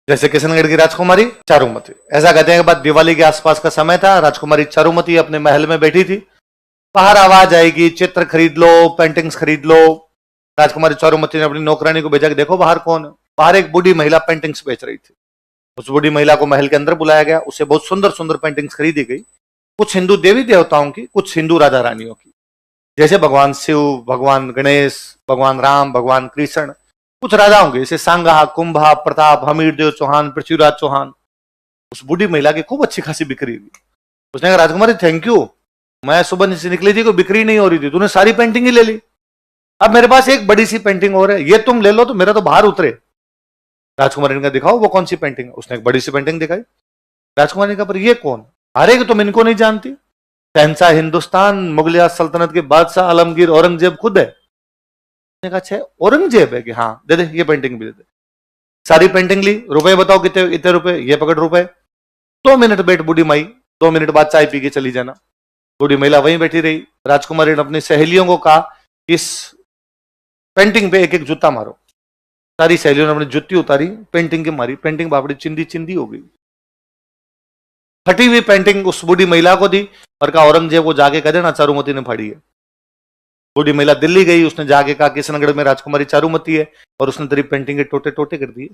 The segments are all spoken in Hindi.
जैसे किशनगढ़ की राजकुमारी चारुमती। ऐसा कहते हैं कि बाद दिवाली के आसपास का समय था, राजकुमारी चारुमती अपने महल में बैठी थी, बाहर आवाज आएगी चित्र खरीद लो, पेंटिंग्स खरीद लो। राजकुमारी चारुमती ने अपनी नौकरानी को भेजा कि देखो बाहर कौन है। बाहर एक बूढ़ी महिला पेंटिंग्स बेच रही थी। उस बूढ़ी महिला को महल के अंदर बुलाया गया, उसे बहुत सुंदर सुंदर पेंटिंग्स खरीदी गई, कुछ हिंदू देवी देवताओं की, कुछ हिंदू राजा रानियों की, जैसे भगवान शिव, भगवान गणेश, भगवान राम, भगवान कृष्ण, कुछ राजाओं के जैसे सांगा, कुंभा, प्रताप, हमीरदेव चौहान, पृथ्वीराज चौहान। उस बूढ़ी महिला की खूब अच्छी खासी बिक्री हुई। उसने कहा राजकुमारी थैंक यू, मैं सुबह से निकली थी, कोई बिक्री नहीं हो रही थी, तूने सारी पेंटिंग ही ले ली। अब मेरे पास एक बड़ी सी पेंटिंग और है, ये तुम ले लो तो मेरा तो बाहर उतरे। राजकुमारी ने कहा दिखाओ वो कौन सी पेंटिंग है। उसने एक बड़ी सी पेंटिंग दिखाई। राजकुमारी ने कहा पर ये कौन? अरे कि तुम इनको नहीं जानती, शहंशाह हिंदुस्तान मुगलिया सल्तनत के बादशाह आलमगीर औरंगजेब खुद है। उसने कहा अच्छा औरंगजेब है कि हाँ दे दे, ये पेंटिंग भी दे दे। सारी पेंटिंग ली, रुपए बताओ कितने, इतने रुपए, ये पकड़ रुपए। 2 मिनट बैठ बूढ़ी माई, 2 मिनट बाद चाय पी के चली जाना। बूढ़ी महिला वहीं बैठी रही। राजकुमारी ने अपनी सहेलियों को कहा इस पेंटिंग पे एक एक जूता मारो। सारी सहेलियों ने अपनी जुत्ती उतारी, पेंटिंग की मारी, पेंटिंग बापड़ी चिंदी चिंदी हो गई। फटी हुई पेंटिंग उस बूढ़ी महिला को दी और कहा औरंगजेब को जाके कह देना चारुमती ने फाड़ी है। बूढ़ी महिला दिल्ली गई, उसने जाके कहा किशनगढ़ में राजकुमारी चारुमती है और उसने तेरी पेंटिंग के टोटे टोटे कर दिए।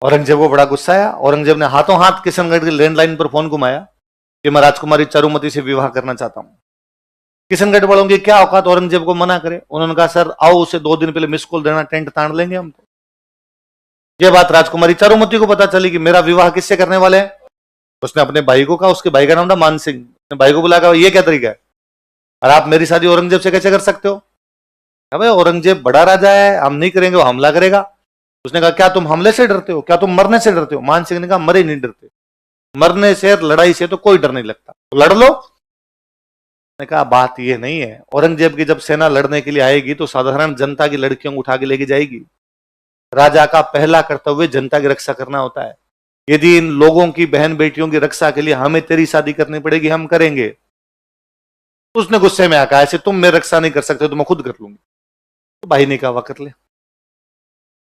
औरंगजेब को बड़ा गुस्सा आया। औरंगजेब ने हाथों हाथ किशनगढ़ की लैंडलाइन पर फोन घुमाया कि मैं राजकुमारी चारुमती से विवाह करना चाहता हूं। किशनगढ़ वालों की क्या औकात औरंगजेब को मना करे। उन्होंने कहा सर आओ, उसे 2 दिन पहले मिस कॉल देना, टेंट तान लेंगे हम। तो यह बात राजकुमारी चारुमती को पता चली कि मेरा विवाह किससे करने वाले हैं। उसने अपने भाई को कहा, उसके भाई का नाम था मान सिंह। उसने भाई को बुलाया, ये क्या तरीका है और आप मेरी शादी औरंगजेब से कैसे कर सकते हो? अबे औरंगजेब बड़ा राजा है, हम नहीं करेंगे, वो हमला करेगा। उसने कहा क्या तुम हमले से डरते हो, क्या तुम मरने से डरते हो? मान सिंह ने कहा मरे नहीं डरते, मरने से लड़ाई से तो कोई डर नहीं लगता, तो लड़ लो। ने कहा बात ये नहीं है, औरंगजेब की जब सेना लड़ने के लिए आएगी तो साधारण जनता की लड़कियों को उठा के लेके जाएगी। राजा का पहला कर्तव्य जनता की रक्षा करना होता है। यदि इन लोगों की बहन बेटियों की रक्षा के लिए हमें तेरी शादी करनी पड़ेगी, हम करेंगे। उसने गुस्से में आकर ऐसे तुम मेरी रक्षा नहीं कर सकते तो मैं खुद कर लूंगी। तो भाई ने कहा कर ले।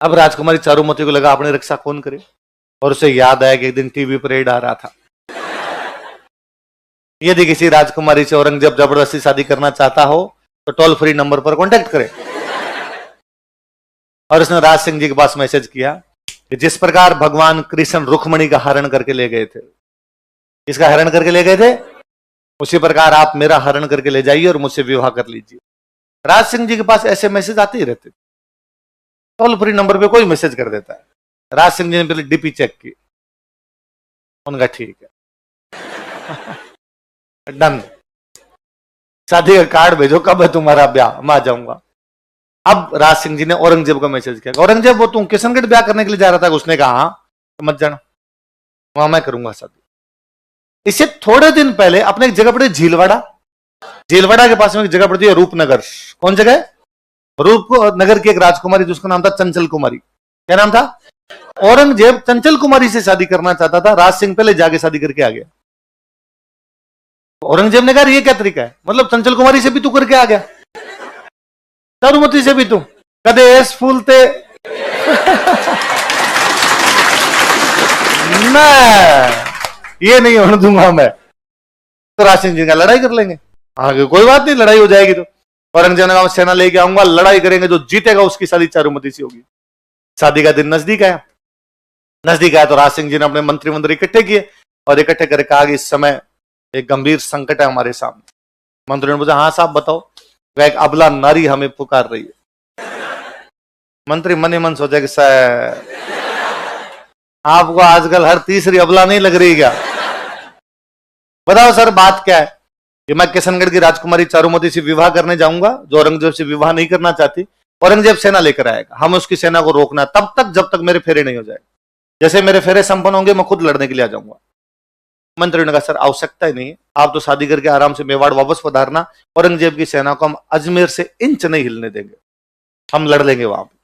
अब राजकुमारी चारुमती को लगा अपनी रक्षा कौन करे, और उसे याद आया कि एक दिन टीवी पर एड आ रहा था, यदि किसी राजकुमारी से औरंगजेब जबरदस्ती शादी करना चाहता हो तो टोल फ्री नंबर पर कांटेक्ट करे। और उसने राज सिंह जी के पास मैसेज किया कि जिस प्रकार भगवान कृष्ण रुक्मणी का हरण करके ले गए थे, इसका हरण करके ले गए थे, उसी प्रकार आप मेरा हरण करके ले जाइए और मुझसे विवाह कर लीजिए। राज सिंह जी के पास ऐसे मैसेज आते ही रहते, टोल फ्री नंबर पे कोई मैसेज कर देता है। राज सिंह जी ने पहले डीपी चेक की, उनका ठीक है डन, शादी का कार्ड भेजो, कब है तुम्हारा ब्याह, मैं आ जाऊंगा। अब राज सिंह जी ने औरंगजेब को मैसेज किया, औरंगजेब वो तुम किशनगढ़ ब्याह करने के लिए जा रहा था? उसने कहा हाँ, तो मत जाना, वहां मैं करूंगा शादी। इससे थोड़े दिन पहले अपने एक जगह पड़ी झीलवाड़ा, झीलवाड़ा के पास में एक जगह पड़ती है रूपनगर। कौन जगह है? रूपनगर की एक राजकुमारी जिसका नाम था चंचल कुमारी। क्या नाम था? औरंगजेब चंचल कुमारी से शादी करना चाहता था, राज सिंह पहले जाके शादी करके आ गया। औरंगजेब ने कहा ये क्या तरीका है, मतलब चंचल कुमारी से भी तू करके आ गया, चारुमती से भी तू कदे एस फूलते ये नहीं होने दूंगा मैं। तो राज सिंह जी का लड़ाई कर लेंगे, आगे कोई बात नहीं, लड़ाई हो जाएगी। तो औरंगजेब ने कहा सेना लेके आऊंगा, लड़ाई करेंगे, जो जीतेगा उसकी शादी चारुमती से होगी। शादी का दिन नजदीक आया, तो राज सिंह जी ने अपने मंत्री इकट्ठे किए और इकट्ठे करके कहा कि इस समय एक गंभीर संकट है हमारे सामने। मंत्री ने पूछा हाँ साहब बताओ। वह एक अबला नारी हमें पुकार रही है। मंत्री मन ही मन सोचा कि आपको आजकल हर तीसरी अबला नहीं लग रही क्या? बताओ सर बात क्या है? कि मैं किशनगढ़ की राजकुमारी चारुमती से विवाह करने जाऊंगा, जो औरंगजेब से विवाह नहीं करना चाहती। औरंगजेब सेना लेकर आएगा, हम उसकी सेना को रोकना तब तक जब तक मेरे फेरे नहीं हो जाए। जैसे मेरे फेरे संपन्न होंगे मैं खुद लड़ने के लिए आ जाऊंगा। मंत्री ने कहा सर आवश्यकता ही नहीं है, आप तो शादी करके आराम से मेवाड़ वापस पधारना, औरंगजेब की सेना को हम अजमेर से इंच नहीं हिलने देंगे, हम लड़ लेंगे वहां पर।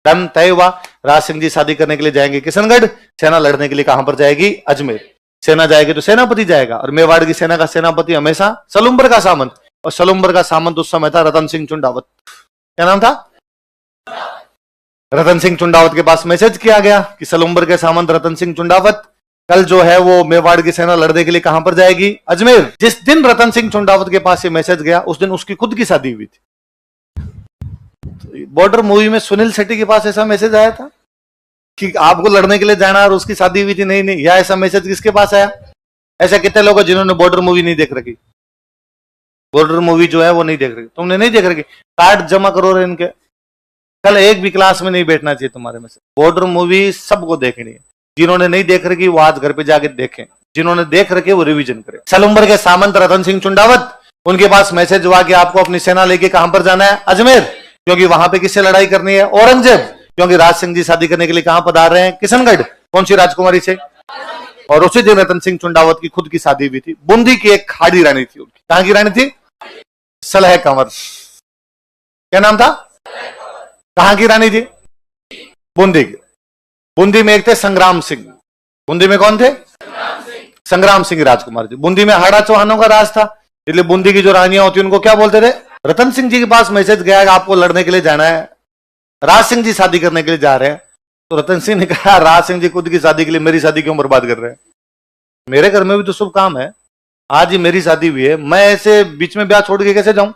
डन तय हुआ। राज सिंह जी शादी करने के लिए जाएंगे किशनगढ़, सेना लड़ने के लिए कहां पर जाएगी? अजमेर। सेना जाएगी तो सेनापति जाएगा, और मेवाड़ की सेना का सेनापति हमेशा सलुम्बर का सामंत, और सलुम्बर का सामंत उस समय था रतन सिंह चुंडावत। क्या नाम था? रतन सिंह चुंडावत के पास मैसेज किया गया कि सलुम्बर के सामंत रतन सिंह चुंडावत कल जो है वो मेवाड़ की सेना लड़ने के लिए कहां पर जाएगी? अजमेर। जिस दिन रतन सिंह चुंडावत के पास ये मैसेज गया उस दिन उसकी खुद की शादी हुई थी। बॉर्डर मूवी में सुनील शेट्टी के पास ऐसा मैसेज आया था कि आपको लड़ने के लिए जाना और उसकी शादी हुई थी? नहीं नहीं। या ऐसा मैसेज किसके पास आया? ऐसा कितने लोग हैं जिन्होंने बॉर्डर मूवी नहीं देख रखी? बॉर्डर मूवी जो है वो नहीं देख रही। तुमने नहीं देख रखी? कार्ड जमा करो रे इनके। कल एक भी क्लास में नहीं बैठना चाहिए तुम्हारे में से। बॉर्डर मूवी सबको देखनी है। जिन्होंने नहीं देख रखी वो आज घर पे जाके देखें, जिन्होंने देख रखे वो रिवीजन करें। सलुम्बर के सामंत रतन सिंह चुंडावत, उनके पास मैसेज हुआ कि आपको अपनी सेना लेके कहां पर जाना है? अजमेर। क्योंकि वहां पे किससे लड़ाई करनी है? औरंगजेब। क्योंकि राज सिंह जी शादी करने के लिए कहां पधार रहे हैं? किशनगढ़। कौन सी राजकुमारी से? और उसी दिन रतन सिंह चुंडावत की खुद की शादी हुई थी। बूंदी की एक खाड़ी रानी थी उनकी। कहां की रानी थी? सलह कंवर। क्या नाम था? कहां की रानी थी? बूंदी की। बूंदी में एक थे संग्राम सिंह। बूंदी में कौन थे? संग्राम सिंह राजकुमार जी। बूंदी में हाड़ा चौहानों का राज था, इसलिए बूंदी की जो रानियां होती उनको क्या बोलते थे? रतन सिंह जी के पास मैसेज गया कि आपको लड़ने के लिए जाना है, राज सिंह जी शादी करने के लिए जा रहे हैं। तो रतन सिंह ने कहा राज सिंह जी खुद की शादी के लिए मेरी शादी क्यों बर्बाद कर रहे हैं? मेरे घर में भी तो शुभ काम है, आज ही मेरी शादी हुई है, मैं ऐसे बीच में ब्याह छोड़ के कैसे जाऊं?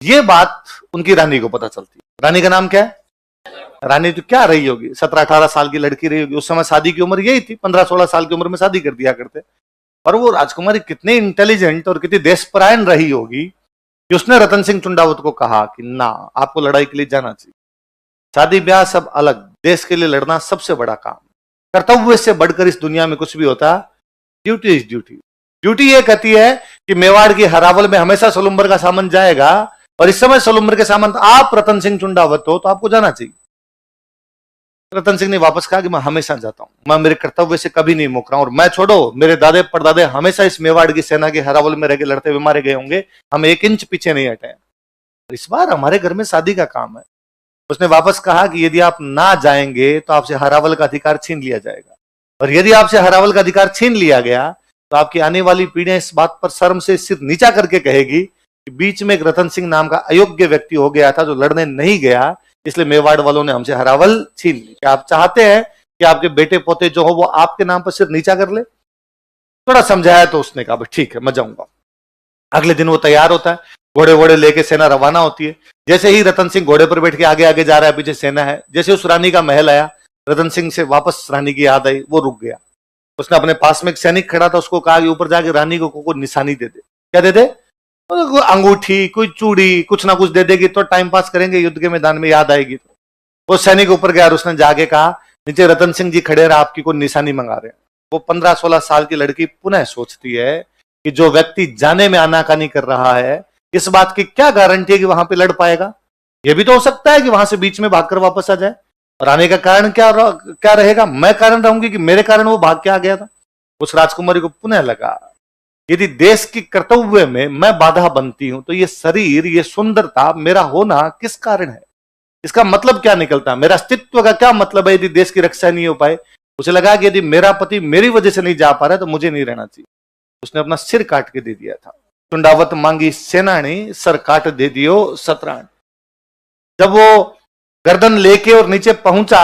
ये बात उनकी रानी को पता चलती है। रानी का नाम क्या है? रानी तो क्या रही होगी, 17-18 साल की लड़की रही होगी। उस समय शादी की उम्र यही थी, 15-16 साल की उम्र में शादी कर दिया करते। और वो राजकुमारी कितनी इंटेलिजेंट और कितनी देशपरायण रही होगी कि उसने रतन सिंह चुंडावत को कहा कि ना, आपको लड़ाई के लिए जाना चाहिए। शादी ब्याह सब अलग, देश के लिए लड़ना सबसे बड़ा काम। कर्तव्य से बढ़कर इस दुनिया में कुछ भी होता, ड्यूटी इज ड्यूटी। ड्यूटी ये कहती है कि मेवाड़ की हरावल में हमेशा सलुम्बर का सामंत जाएगा, और इस समय सलुम्बर के सामंत आप रतन सिंह चुंडावत हो, तो आपको जाना चाहिए। रतन सिंह ने वापस कहा कि मैं हमेशा जाता हूं, मैं मेरे कर्तव्य से कभी नहीं मुक रहा हूं, और मैं छोड़ो, मेरे दादे परदादे हमेशा इस मेवाड़ की सेना के हरावल में रह के लड़ते हुए मारे गए होंगे, हम 1 इंच पीछे नहीं हटे। इस बार हमारे घर में शादी का काम है। उसने वापस कहा कि यदि आप ना जाएंगे तो आपसे हरावल का अधिकार छीन लिया जाएगा, और यदि आपसे हरावल का अधिकार छीन लिया गया तो आपकी आने वाली पीढ़ियां इस बात पर शर्म से सिर नीचा करके कहेगी कि बीच में एक रतन सिंह नाम का अयोग्य व्यक्ति हो गया था जो लड़ने नहीं गया, इसलिए मेवाड़ वालों ने हमसे हरावल छीन ली। क्या आप चाहते हैं कि आपके बेटे पोते जो हो वो आपके नाम पर सिर नीचा कर ले? थोड़ा समझाया तो उसने कहा ठीक है, मैं जाऊंगा। अगले दिन वो तैयार होता है, घोड़े वोड़े लेके सेना रवाना होती है। जैसे ही रतन सिंह घोड़े पर बैठ के आगे आगे जा रहा है, पीछे सेना है। जैसे उस रानी का महल आया, रतन सिंह से वापस रानी की याद आई, वो रुक गया। उसने अपने पास में एक सैनिक खड़ा था, उसको कहा कि ऊपर जाके रानी को कोई निशानी दे दे। क्या दे दे? अंगूठी, कोई चूड़ी, कुछ ना कुछ दे देगी तो टाइम पास करेंगे, युद्ध के मैदान में याद आएगी। तो वो सैनिक ऊपर गया और उसने जाके कहा नीचे रतन सिंह जी खड़े रहे, आपकी कोई निशानी मंगा रहे हैं। वो 15-16 साल की लड़की पुनः सोचती है कि जो व्यक्ति जाने में आनाकानी कर रहा है, इस बात की क्या गारंटी है कि वहां पे लड़ पाएगा? यह भी तो हो सकता है कि वहां से बीच में भागकर वापस आ जाए। और आने का कारण क्या रहेगा? मैं कारण रहूंगी कि मेरे कारण वो भाग के आ गया था। उस राजकुमारी को पुनः लगा यदि देश की कर्तव्य में मैं बाधा बनती हूं तो ये शरीर, ये सुंदरता, मेरा होना किस कारण है? इसका मतलब क्या निकलता? मेरा अस्तित्व का क्या मतलब है यदि देश की रक्षा नहीं हो पाए? उसे लगा कि यदि मेरा पति मेरी वजह से नहीं जा पा रहा है तो मुझे नहीं रहना चाहिए। उसने अपना सिर काट के दे दिया था। चुंडावत मांगी सेनानी, सर काट दे दियो सतराण। जब वो गर्दन लेके और नीचे पहुंचा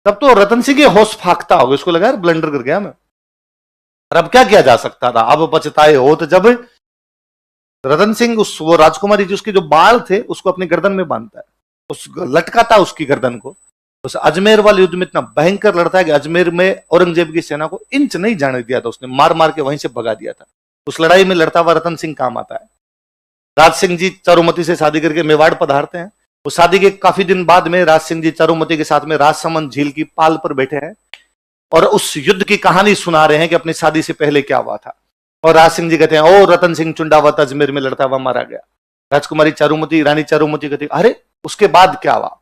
तब तो रतन सिंह होश फाकता होगा, उसको लगा ब्लंडर कर गया मैं। और अब क्या किया जा सकता था? अब पछताए हो तो जब रतन सिंह वो राजकुमारी जी उसके जो बाल थे उसको अपनी गर्दन में बांधता है, उस लटकाता उसकी गर्दन को। उस अजमेर वाले युद्ध में इतना भयंकर लड़ता है कि अजमेर में औरंगजेब की सेना को इंच नहीं जाने दिया था, उसने मार मार के वहीं से भगा दिया था। उस लड़ाई में लड़ता हुआ रतन सिंह काम आता है। राज सिंह जी चारुमती से शादी करके मेवाड़ पधारते हैं। उस शादी के काफी दिन बाद में राज सिंह जी चारुमती के साथ में राजसमंद झील की पाल पर बैठे हैं और उस युद्ध की कहानी सुना रहे हैं कि अपनी शादी से पहले क्या हुआ था। और राज सिंह जी कहते हैं, ओ रतन सिंह चुंडावत अजमेर में लड़ता हुआ मारा गया। राजकुमारी चारुमती, रानी चारुमती कहती, अरे उसके बाद क्या हुआ?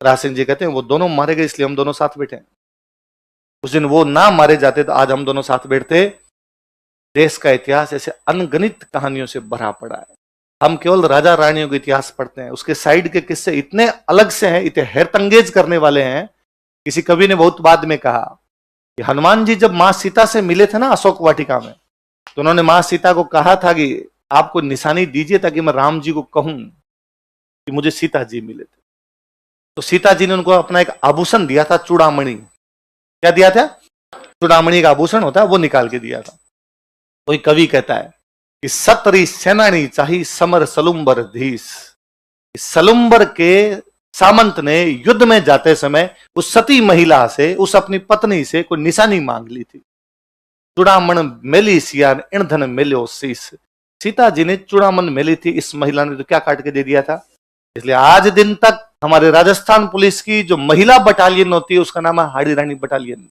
राज सिंह जी कहते हैं, वो दोनों मारे गए इसलिए हम दोनों साथ बैठे हैं। उस दिन वो ना मारे जाते तो आज हम दोनों साथ बैठते। देश का इतिहास ऐसे अनगणित कहानियों से भरा पड़ा है। हम केवल राजा रानियों का इतिहास पढ़ते हैं, उसके साइड के किस्से इतने अलग से हैं, इतने हैरतंगेज करने वाले हैं। किसी कवि ने बहुत बाद में कहा कि हनुमान जी जब मां सीता से मिले थे ना अशोक वाटिका में, तो उन्होंने मां सीता को कहा था कि आपको निशानी दीजिए ताकि मैं राम जी को कहूं कि मुझे सीता जी मिले थे। तो सीता जी ने उनको अपना एक आभूषण दिया था, चूड़ामणि। क्या दिया था? चूड़ामणि का आभूषण होता है, वो निकाल के दिया था। कोई कवि कहता है कि सतरी सेनानी चाही समर सलुम्बर धीस। सलुम्बर के सामंत ने युद्ध में जाते समय उस सती महिला से, उस अपनी पत्नी से कोई निशानी मांग ली थी। चूड़ामण मेली सियान ईंधन मिलो शीस। सीता जी ने चूड़ामण मेली थी, इस महिला ने तो क्या काट के दे दिया था। इसलिए आज दिन तक हमारे राजस्थान पुलिस की जो महिला बटालियन होती है उसका नाम है हाड़ी रानी बटालियन।